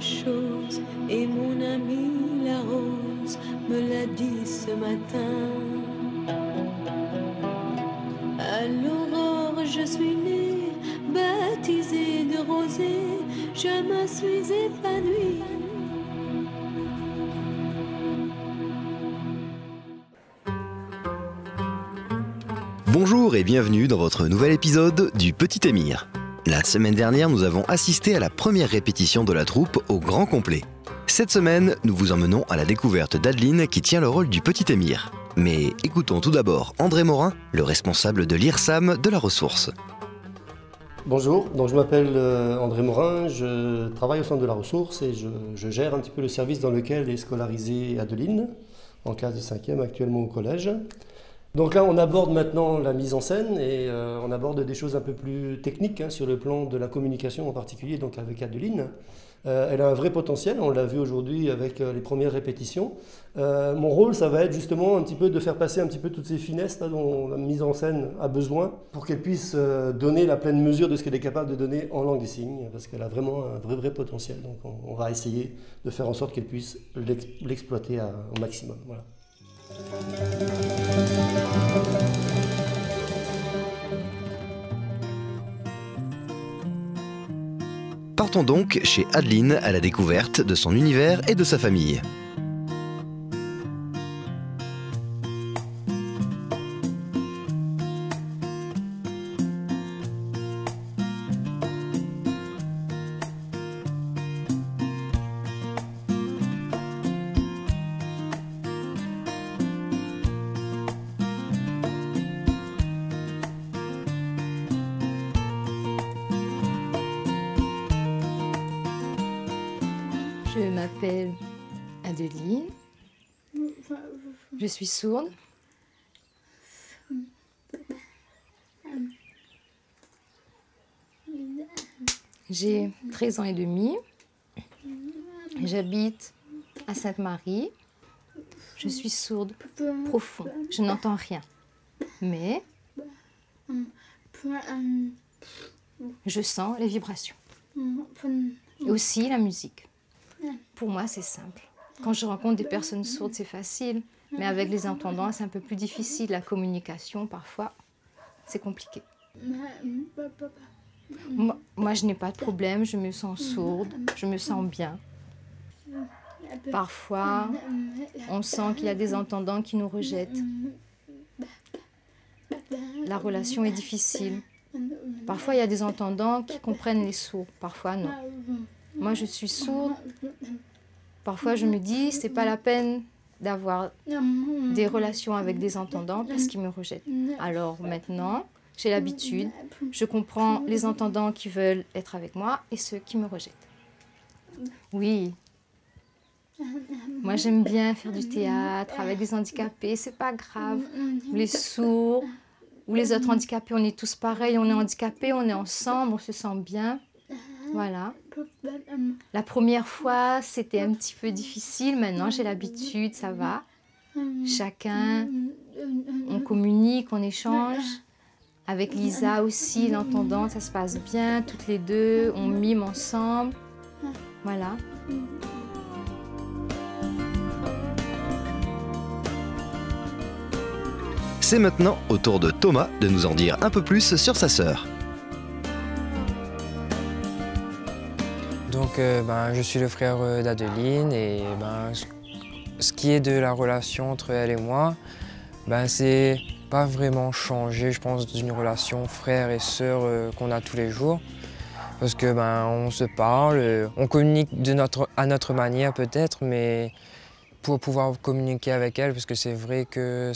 chose et mon amie la rose me l'a dit ce matin. À l'aurore je suis née, baptisée de rosée, je me suis épanouie. Bonjour et bienvenue dans votre nouvel épisode du Petit Émir. La semaine dernière, nous avons assisté à la première répétition de la troupe au grand complet. Cette semaine, nous vous emmenons à la découverte d'Adeline qui tient le rôle du Petit Émir. Mais écoutons tout d'abord André Morin, le responsable de l'IRSAM de la ressource. Bonjour, donc je m'appelle André Morin, je travaille au centre de la ressource et je gère un petit peu le service dans lequel est scolarisée Adeline, en classe de 5e actuellement au collège. Donc là, on aborde maintenant la mise en scène et on aborde des choses un peu plus techniques sur le plan de la communication en particulier, donc avec Adeline. Elle a un vrai potentiel, on l'a vu aujourd'hui avec les premières répétitions. Mon rôle, ça va être justement un petit peu de faire passer un petit peu toutes ces finesses là, dont la mise en scène a besoin pour qu'elle puisse donner la pleine mesure de ce qu'elle est capable de donner en langue des signes, parce qu'elle a vraiment un vrai potentiel. Donc on va essayer de faire en sorte qu'elle puisse l'exploiter au maximum. Voilà. Partons donc chez Adeline à la découverte de son univers et de sa famille. Je m'appelle Adeline, je suis sourde. J'ai 13 ans et demi, j'habite à Sainte-Marie, je suis sourde profond, je n'entends rien, mais je sens les vibrations et aussi la musique. Pour moi, c'est simple. Quand je rencontre des personnes sourdes, c'est facile. Mais avec les entendants, c'est un peu plus difficile. La communication, parfois, c'est compliqué. Moi, je n'ai pas de problème. Je me sens sourde. Je me sens bien. Parfois, on sent qu'il y a des entendants qui nous rejettent. La relation est difficile. Parfois, il y a des entendants qui comprennent les sourds. Parfois, non. Moi, je suis sourde. Parfois, je me dis, c'est pas la peine d'avoir des relations avec des entendants parce qu'ils me rejettent. Alors maintenant, j'ai l'habitude. Je comprends les entendants qui veulent être avec moi et ceux qui me rejettent. Oui. Moi, j'aime bien faire du théâtre avec des handicapés. C'est pas grave. Les sourds ou les autres handicapés, on est tous pareils. On est handicapés, on est ensemble, on se sent bien. Voilà. La première fois, c'était un petit peu difficile. Maintenant, j'ai l'habitude, ça va. Chacun, on communique, on échange. Avec Lisa aussi, l'entendante, ça se passe bien. Toutes les deux, on mime ensemble. Voilà. C'est maintenant au tour de Thomas de nous en dire un peu plus sur sa sœur. Donc je suis le frère d'Adeline et ce qui est de la relation entre elle et moi, c'est pas vraiment changé, je pense, d'une relation frère et sœur qu'on a tous les jours. Parce que on se parle, on communique à notre manière peut-être, mais pour pouvoir communiquer avec elle, parce que c'est vrai que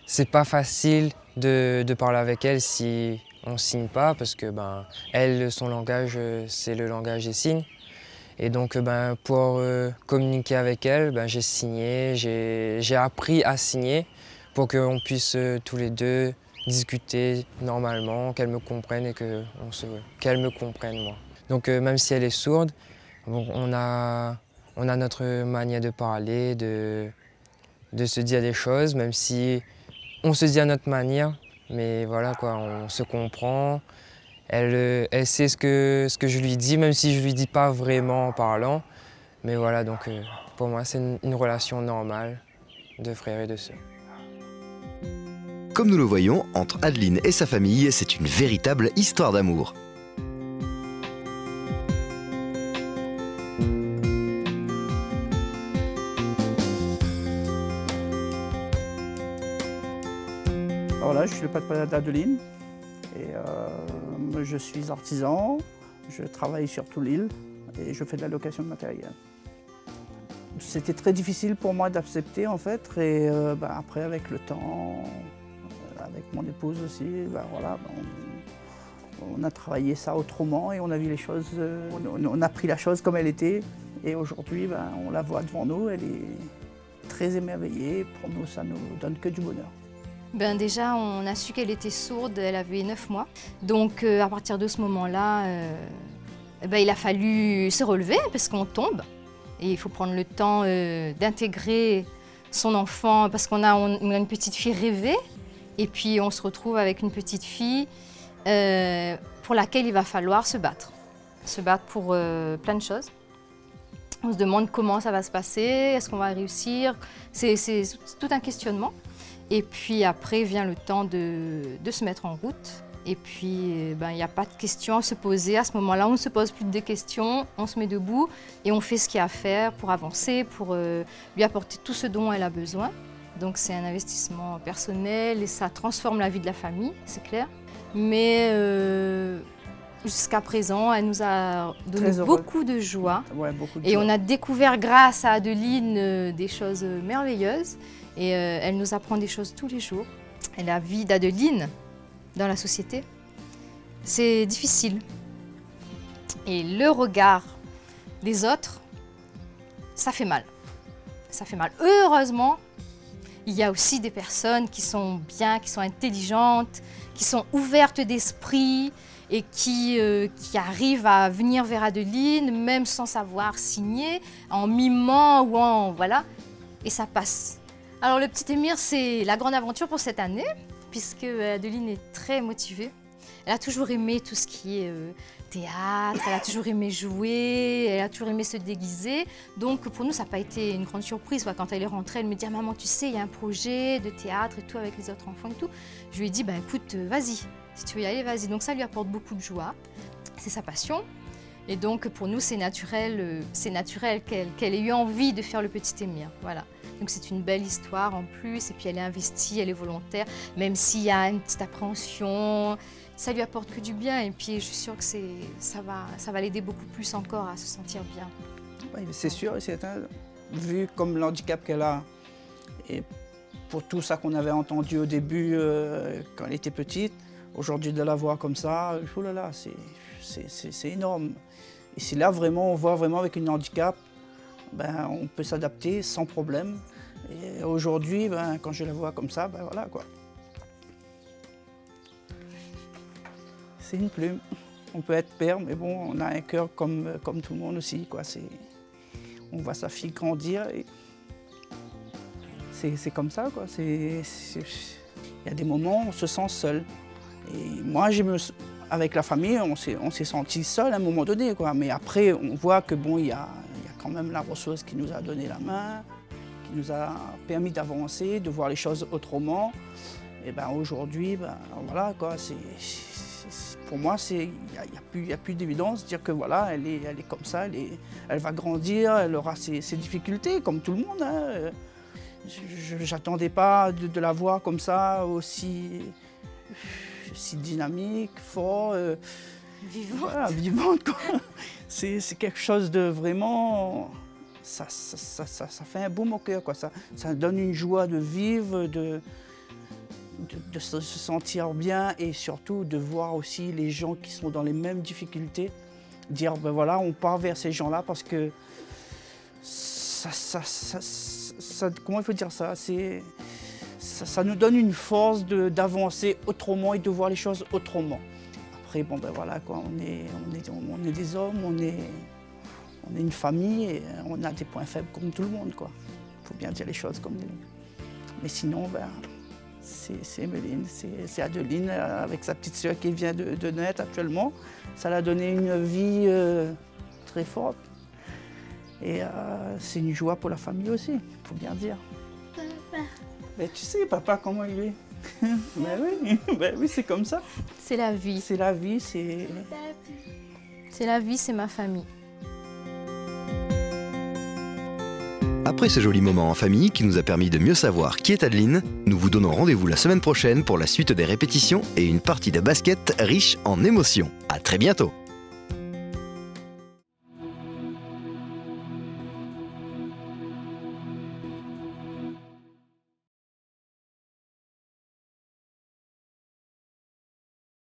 c'est pas facile de parler avec elle si on ne signe pas, parce que elle, son langage, c'est le langage des signes. Et donc pour communiquer avec elle, j'ai signé, j'ai appris à signer pour qu'on puisse tous les deux discuter normalement, qu'elle me comprenne et qu'elle me comprenne moi. Donc même si elle est sourde, on a notre manière de parler, de se dire des choses, même si on se dit à notre manière, mais voilà quoi, on se comprend elle sait ce que je lui dis, même si je lui dis pas vraiment en parlant. Mais voilà, donc pour moi, c'est une relation normale de frère et de sœur. Comme nous le voyons, entre Adeline et sa famille, c'est une véritable histoire d'amour. Voilà, je suis le papa d'Adeline et je suis artisan, je travaille sur toute l'île et je fais de la location de matériel. C'était très difficile pour moi d'accepter en fait et après avec le temps, avec mon épouse aussi, voilà, on a travaillé ça autrement et on a vu les choses, on a pris la chose comme elle était et aujourd'hui on la voit devant nous, elle est très émerveillée, pour nous ça nous donne que du bonheur. Déjà, on a su qu'elle était sourde, elle avait 9 mois. Donc, à partir de ce moment-là, il a fallu se relever parce qu'on tombe. Et il faut prendre le temps d'intégrer son enfant parce qu'on a une petite fille rêvée. Et puis, on se retrouve avec une petite fille pour laquelle il va falloir se battre. Se battre pour plein de choses. On se demande comment ça va se passer, est-ce qu'on va réussir. C'est tout un questionnement. Et puis après vient le temps de se mettre en route. Et puis il n'y a pas de questions à se poser. À ce moment-là, on ne se pose plus de questions, on se met debout et on fait ce qu'il y a à faire pour avancer, pour lui apporter tout ce dont elle a besoin. Donc c'est un investissement personnel et ça transforme la vie de la famille, c'est clair. Mais jusqu'à présent, elle nous a donné beaucoup de joie. Ouais, et on a découvert grâce à Adeline des choses merveilleuses. Et elle nous apprend des choses tous les jours. Et la vie d'Adeline dans la société, c'est difficile. Et le regard des autres, ça fait mal. Ça fait mal. Heureusement, il y a aussi des personnes qui sont bien, qui sont intelligentes, qui sont ouvertes d'esprit et qui arrivent à venir vers Adeline, même sans savoir signer, en mimant ou en... voilà. Et ça passe. Alors le petit Émir, c'est la grande aventure pour cette année, puisque Adeline est très motivée. Elle a toujours aimé tout ce qui est théâtre, elle a toujours aimé jouer, elle a toujours aimé se déguiser. Donc pour nous, ça n'a pas été une grande surprise. Quand elle est rentrée, elle me dit « Maman, tu sais, il y a un projet de théâtre et tout avec les autres enfants et tout. » Je lui ai dit « Écoute, vas-y, si tu veux y aller, vas-y. » Donc ça lui apporte beaucoup de joie, c'est sa passion. Et donc pour nous, c'est naturel qu'elle ait eu envie de faire le petit Émir. Voilà. Donc c'est une belle histoire en plus, et puis elle est investie, elle est volontaire, même s'il y a une petite appréhension, ça lui apporte que du bien, et puis je suis sûre que ça va l'aider beaucoup plus encore à se sentir bien. Oui, c'est sûr et certain, vu comme l'handicap qu'elle a, et pour tout ça qu'on avait entendu au début quand elle était petite, aujourd'hui de la voir comme ça, oh là là, c'est énorme. Et c'est là vraiment, on voit vraiment avec une handicap, on peut s'adapter sans problème. Et aujourd'hui, quand je la vois comme ça, voilà quoi. C'est une plume. On peut être père, mais bon, on a un cœur comme tout le monde aussi, quoi. On voit sa fille grandir et c'est comme ça, quoi. Il y a des moments où on se sent seul. Et moi, avec la famille, on s'est senti seul à un moment donné, quoi. Mais après, on voit que bon, il y a quand même la ressource qui nous a donné la main, qui nous a permis d'avancer, de voir les choses autrement. Et aujourd'hui, voilà quoi, pour moi, il n'y a plus d'évidence de dire que voilà, elle est comme ça, elle va grandir, elle aura ses difficultés, comme tout le monde. Hein. Je n'attendais pas de la voir comme ça, aussi dynamique, fort. Vivante. Voilà, vivante, quoi. C'est quelque chose de vraiment... Ça fait un baume au cœur, quoi. Ça donne une joie de vivre, de se sentir bien et surtout de voir aussi les gens qui sont dans les mêmes difficultés. Dire, voilà, on part vers ces gens-là parce que comment il faut dire ça? Ça nous donne une force d'avancer autrement et de voir les choses autrement. Après, voilà, quoi, on est des hommes, on est une famille et on a des points faibles comme tout le monde, quoi. Il faut bien dire les choses comme des... Mais sinon, c'est Emeline, c'est Adeline avec sa petite sœur qui vient de naître actuellement. Ça l'a donné une vie très forte. Et c'est une joie pour la famille aussi, il faut bien dire. Mais tu sais, papa, comment il est? Ben oui, c'est comme ça. C'est la vie. C'est la vie, c'est... C'est la vie, c'est ma famille. Après ce joli moment en famille qui nous a permis de mieux savoir qui est Adeline, nous vous donnons rendez-vous la semaine prochaine pour la suite des répétitions et une partie de basket riche en émotions. À très bientôt!